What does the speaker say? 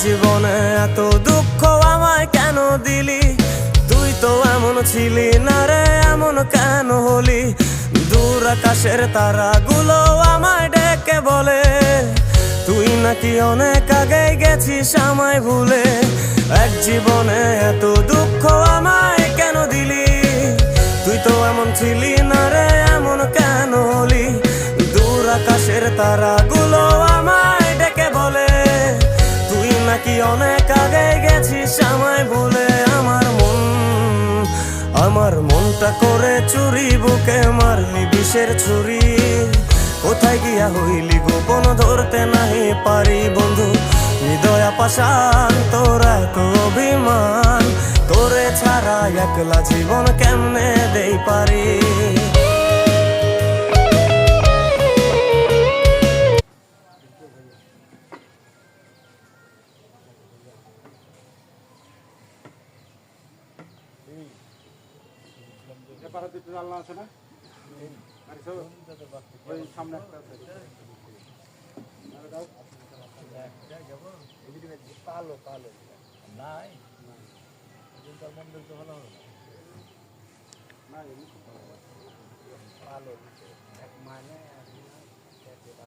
জীবনে এত দুঃখ আমায় কেন দিলি? তুই তো এমন ছিলি না রে, এমন কেন হলি? দূর আকাশের তারাগুলো আমায় ডেকে বলে তুই নাকি অনেক আগে গেছিস আমায় ভুলে। এক জীবনে এত দুঃখ আমায় কেন দিলি? তুই তো এমন ছিলি না রে, এমন কেন হলি? দূর আকাশের তারাগুলো আমায় ডেকে বলে তুই নাকি অনেক আগে গেছিস আমায় ভুলে। আমার মনটা করে চুরি, বুকে মারলি বিষের ছুরি। কোথায় গিয়া হইলি গোপন, ধরতে নাহি পারি বন্ধু। হৃদয়া পাষাণ তোর এত অভিমান, তোরে ছাড়া একলা জীবন কেমনে দেই পারি? আল্লাহ আছে না ওই সামনে কালো কালো নাই মন্দির তো ভালো হবে না, কালো এক মানে